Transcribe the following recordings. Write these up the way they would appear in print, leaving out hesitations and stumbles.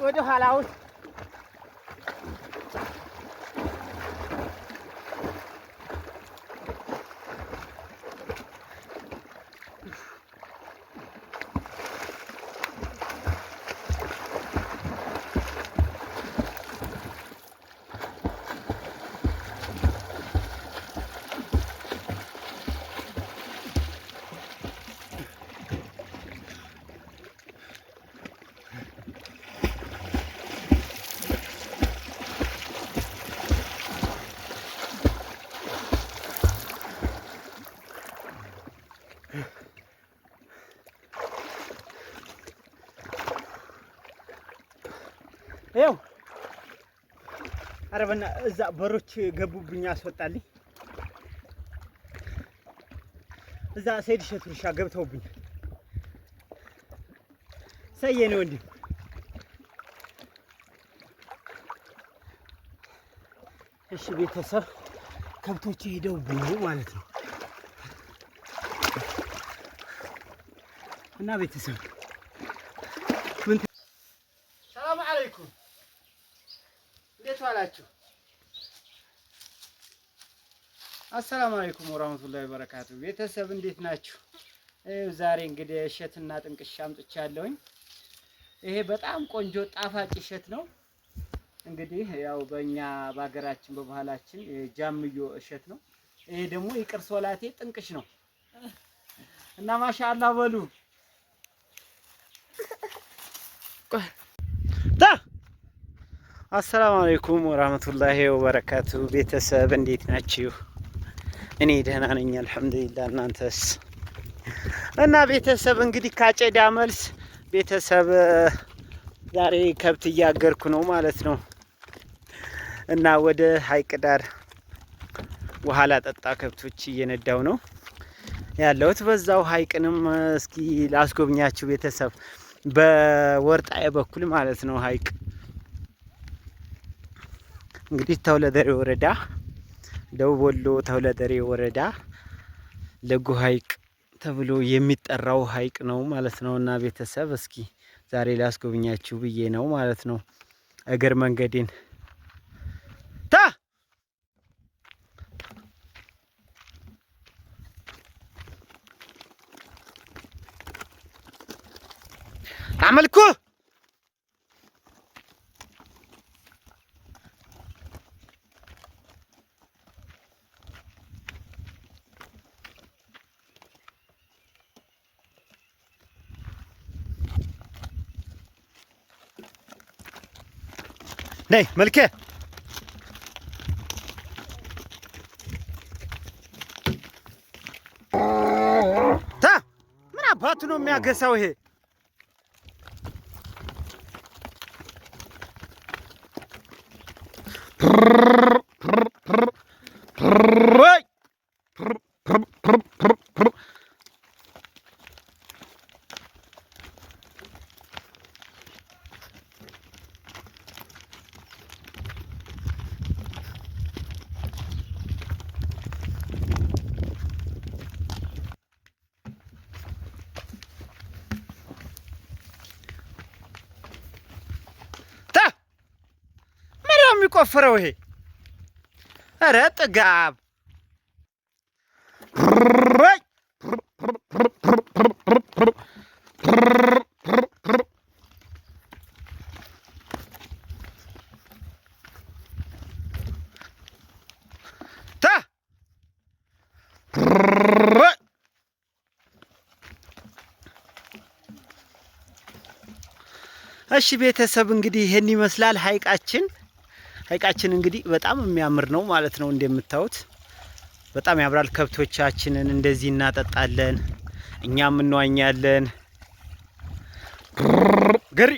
ወደ ኋላው ይኸው ኧረ በእናትህ እዛ በሮች ገቡብኝ አስወጣልኝ። እዛ ሰይድ እሸቱ እርሻ ገብተውብኝ ሰየ ነው እንዴ? እሺ ቤተሰብ ከብቶች ሄደውብኝ ማለት ነው። እና ቤተሰብ ሰላም አለይኩም እንዴት ዋላችሁ? አሰላሙ አለይኩም ወራህመቱላሂ ወበረካቱ። ቤተሰብ እንዴት ናችሁ? ዛሬ እንግዲህ እሸትና ጥንቅሽ አምጥቻለሁኝ። ይሄ በጣም ቆንጆ ጣፋጭ እሸት ነው። እንግዲህ ያው በእኛ በሀገራችን በባህላችን ጃምዮ እሸት ነው። ይሄ ደግሞ ይቅር ሶላቴ ጥንቅሽ ነው እና ማሻአላህ በሉ። አሰላሙ አለይኩም ወራህመቱላሂ ወበረካቱ። ቤተሰብ እንዴት ናችሁ? እኔ ደህና ነኝ አልሐምዱሊላህ። እናንተስ? እና ቤተሰብ እንግዲህ ካጨዳ መልስ ቤተሰብ ዛሬ ከብት እያገርኩ ነው ማለት ነው። እና ወደ ሀይቅ ዳር ውሃ ላጠጣ ከብቶች እየነዳው ነው ያለሁት። በዛው ሀይቅንም እስኪ ላስጎብኛችሁ ቤተሰብ፣ በወርጣዬ በኩል ማለት ነው ሀይቅ እንግዲህ ተውለደሬ ወረዳ ደቡብ ወሎ ተውለደሬ ወረዳ ለጉ ሀይቅ ተብሎ የሚጠራው ሀይቅ ነው ማለት ነው። እና ቤተሰብ እስኪ ዛሬ ላስጎብኛችሁ ብዬ ነው ማለት ነው እግር መንገዴን አመልኩ ነይ መልኬ ምን አባቱ ነው የሚያገሳው ይሄ? የሚቆፍረው ይሄ? ኧረ ጥጋብ እሺ ቤተሰብ እንግዲህ ይሄን ይመስላል ሀይቃችን። ሀይቃችን እንግዲህ በጣም የሚያምር ነው ማለት ነው። እንደምታዩት በጣም ያምራል። ከብቶቻችንን እንደዚህ እናጠጣለን፣ እኛም እንዋኛለን። ገሪ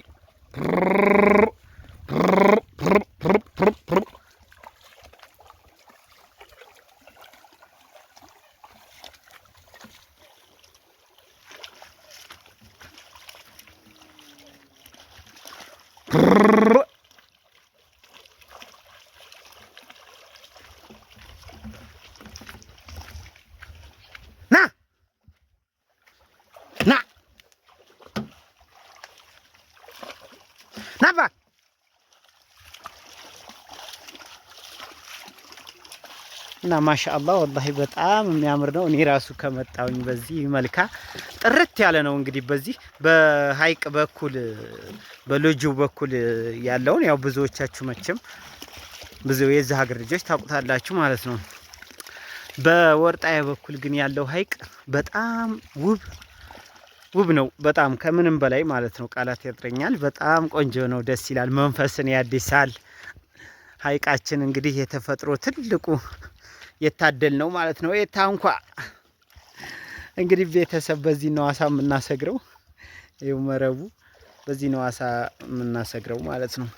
ናባ እና ማሻአላህ ወላሂ በጣም የሚያምር ነው። እኔ ራሱ ከመጣውኝ በዚህ መልካ ጥርት ያለ ነው። እንግዲህ በዚህ በሀይቅ በኩል በሎጆ በኩል ያለውን ያው ብዙዎቻችሁ መቼም ብዙ የዚህ ሀገር ልጆች ታውቁታላችሁ ማለት ነው። በወርጣያ በኩል ግን ያለው ሀይቅ በጣም ውብ ነው። በጣም ከምንም በላይ ማለት ነው። ቃላት ያጥረኛል። በጣም ቆንጆ ነው። ደስ ይላል። መንፈስን ያድሳል። ሀይቃችን እንግዲህ የተፈጥሮ ትልቁ የታደል ነው ማለት ነው። ታንኳ እንግዲህ ቤተሰብ በዚህ ነው አሳ የምናሰግረው። ይኸው መረቡ በዚህ ነው አሳ የምናሰግረው ማለት ነው።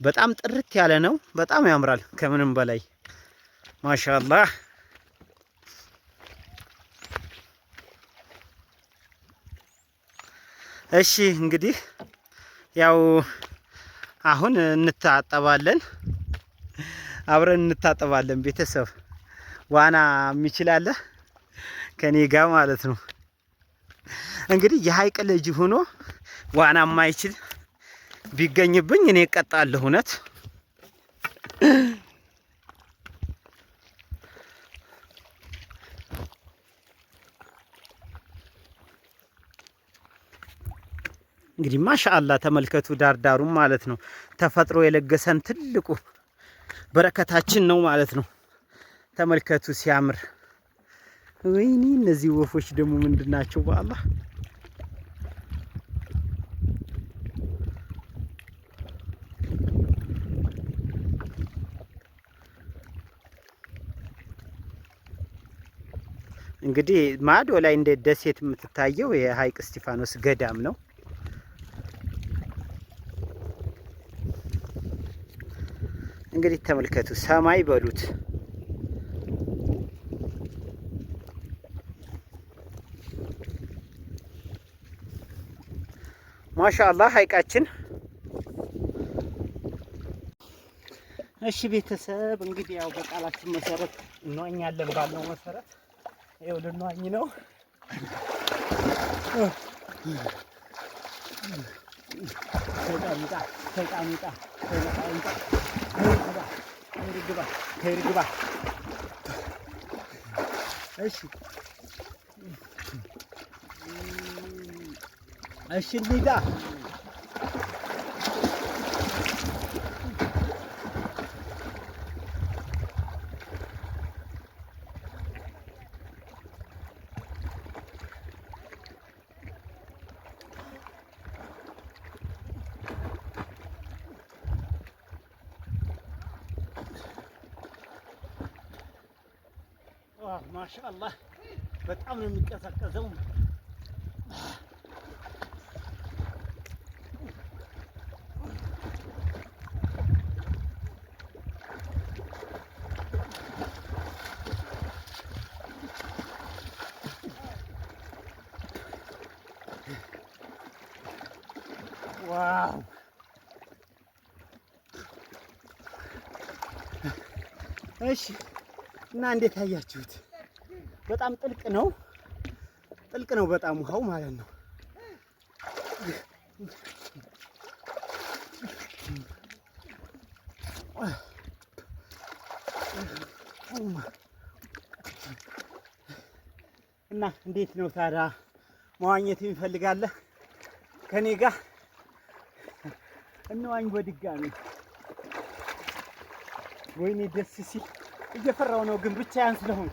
በጣም ጥርት ያለ ነው። በጣም ያምራል ከምንም በላይ ማሻአላህ። እሺ እንግዲህ ያው አሁን እንታጠባለን፣ አብረን እንታጠባለን። ቤተሰብ ዋና የሚችላለ ከኔ ጋር ማለት ነው። እንግዲህ የሀይቅ ልጅ ሆኖ ዋና የማይችል ቢገኝብኝ እኔ እቀጣለሁ። እውነት እንግዲህ ማሻአላ ተመልከቱ፣ ዳርዳሩም ማለት ነው ተፈጥሮ የለገሰን ትልቁ በረከታችን ነው ማለት ነው። ተመልከቱ ሲያምር። ወይኔ እነዚህ ወፎች ደግሞ ምንድናቸው? በአላህ እንግዲህ ማዶ ላይ እንደ ደሴት የምትታየው የሀይቅ እስጢፋኖስ ገዳም ነው። እንግዲህ ተመልከቱ፣ ሰማይ በሉት ማሻአላህ ሀይቃችን። እሺ ቤተሰብ እንግዲህ ያው በቃላችን መሰረት እንዋኛለን ባልነው መሰረት ይኸው ልንዋኝ ነው። እሺ እንሂዳ። ማሻአላህ በጣም ነው የሚቀዘቀዘው። ዋው እሺ። እና እንዴት አያችሁት? በጣም ጥልቅ ነው በጣም ውሃው ማለት ነው። እና እንዴት ነው ታዲያ መዋኘት የሚፈልጋለህ ከኔ ጋር እንዋኝ በድጋሚ? ወይኔ ደስ ሲል እየፈራው ነው ግን ብቻዬን ስለሆነ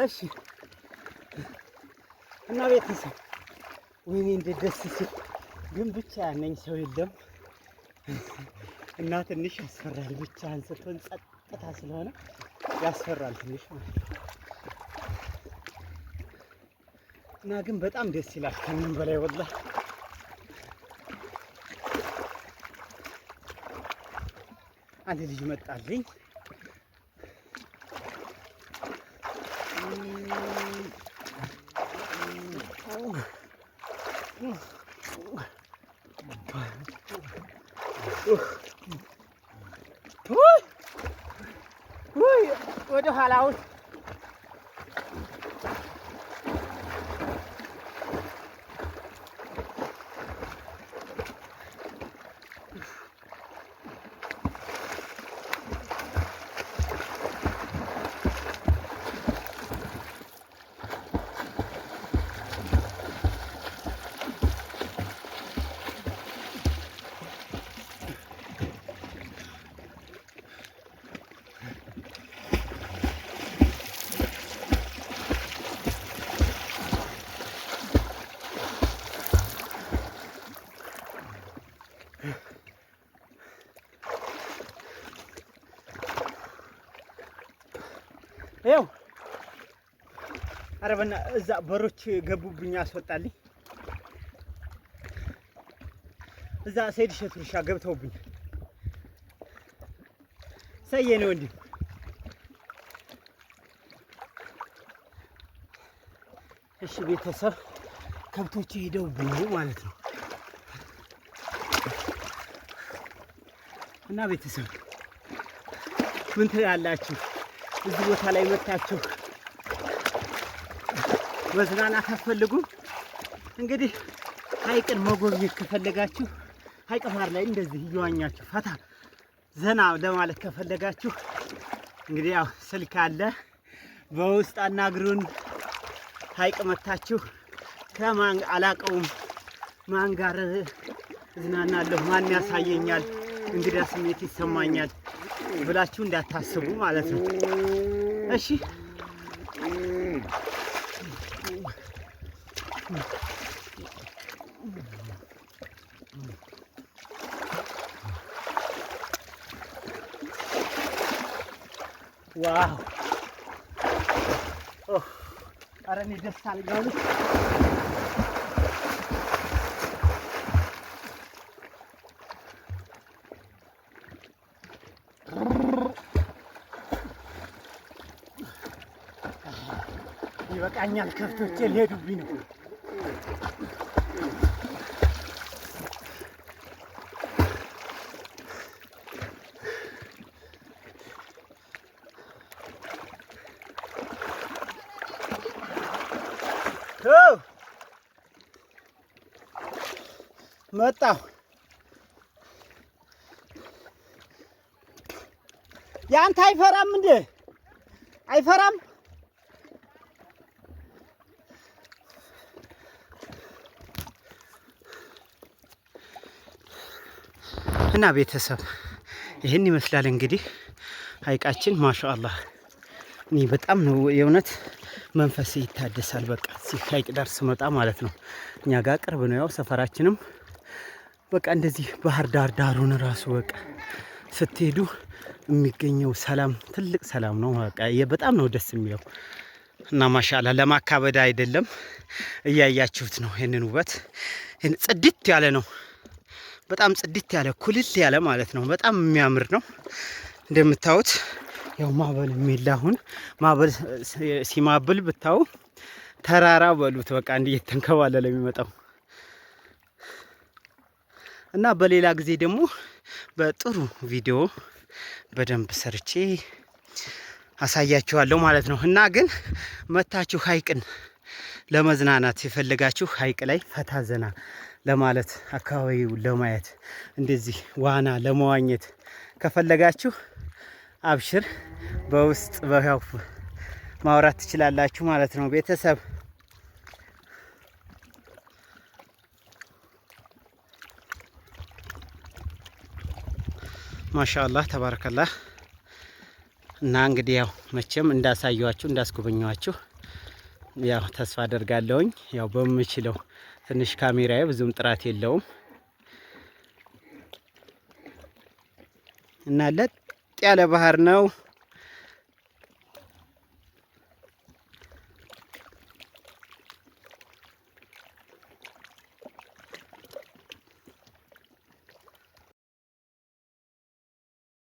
እሺ እና ቤተሰብ ወይኔ እንዴት ደስ ሲል ግን ብቻ ነኝ፣ ሰው የለም እና ትንሽ ያስፈራል። ብቻህን ስትሆን ጸጥታ ስለሆነ ያስፈራል ትንሽ ማለት ነው። እና ግን በጣም ደስ ይላል ከምንም በላይ ወላሂ። አንድ ልጅ መጣልኝ። ወደ ኋላው ይኸው ኧረ በእናትህ እዛ በሮች ገቡብኝ፣ አስወጣልኝ። እዛ ሰይድ እሸቱ እርሻ ገብተውብኝ ሰዬ ነው እንዲህ። እሺ ቤተሰብ ከብቶች ሄደውብኝ ማለት ነው። እና ቤተሰብ ምን ትላላችሁ? እዚህ ቦታ ላይ መታችሁ መዝናናት አትፈልጉም? እንግዲህ ሐይቅን መጎብኘት ከፈለጋችሁ ሐይቅ ባህር ላይ እንደዚህ እየዋኛችሁ ፈታ ዘና ለማለት ከፈለጋችሁ እንግዲህ ያው ስልክ አለ፣ በውስጥ አናግሩን። ሐይቅ መታችሁ ከማን አላቀውም ማን ጋር እዝናናለሁ፣ ማን ያሳየኛል፣ እንግዳ ስሜት ይሰማኛል ብላችሁ እንዳታስቡ ማለት ነው። እሺ ዋው ኧረ እኔ ደስ አለኝ። ይበቃኛል፣ ከብቶቼ ሊሄዱብኝ ነው። መጣሁ። ያንተ አይፈራም እንዴ? አይፈራም? እና ቤተሰብ ይህን ይመስላል እንግዲህ ሐይቃችን ማሻአላህ። እኔ በጣም ነው የእውነት መንፈስ ይታደሳል። በቃ እዚህ ሐይቅ ዳር ስመጣ ማለት ነው። እኛ ጋር ቅርብ ነው፣ ያው ሰፈራችንም በቃ እንደዚህ ባህር ዳር ዳሩን ራሱ በቃ ስትሄዱ የሚገኘው ሰላም ትልቅ ሰላም ነው። በቃ በጣም ነው ደስ የሚለው እና ማሻአላህ ለማካበድ አይደለም፣ እያያችሁት ነው ይሄንን ውበት። ጽድት ያለ ነው፣ በጣም ጽድት ያለ ኩልል ያለ ማለት ነው። በጣም የሚያምር ነው እንደምታዩት። ያው ማዕበል የሚል አሁን ማዕበል ሲማብል ብታው ተራራ በሉት በቃ እንዲህ እየተንከባለለ የሚመጣው እና በሌላ ጊዜ ደግሞ በጥሩ ቪዲዮ በደንብ ሰርቼ አሳያችኋለሁ ማለት ነው። እና ግን መታችሁ ሐይቅን ለመዝናናት የፈለጋችሁ ሐይቅ ላይ ፈታ ዘና ለማለት አካባቢው ለማየት እንደዚህ ዋና ለመዋኘት ከፈለጋችሁ አብሽር በውስጥ በያው ማውራት ትችላላችሁ ማለት ነው ቤተሰብ። ማሻአላህ ተባረከላህ። እና እንግዲህ ያው መቼም እንዳሳየዋችሁ እንዳስጎበኘዋችሁ ያው ተስፋ አደርጋለሁኝ። ያው በምችለው ትንሽ ካሜራዬ ብዙም ጥራት የለውም እና ለጥ ያለ ባህር ነው።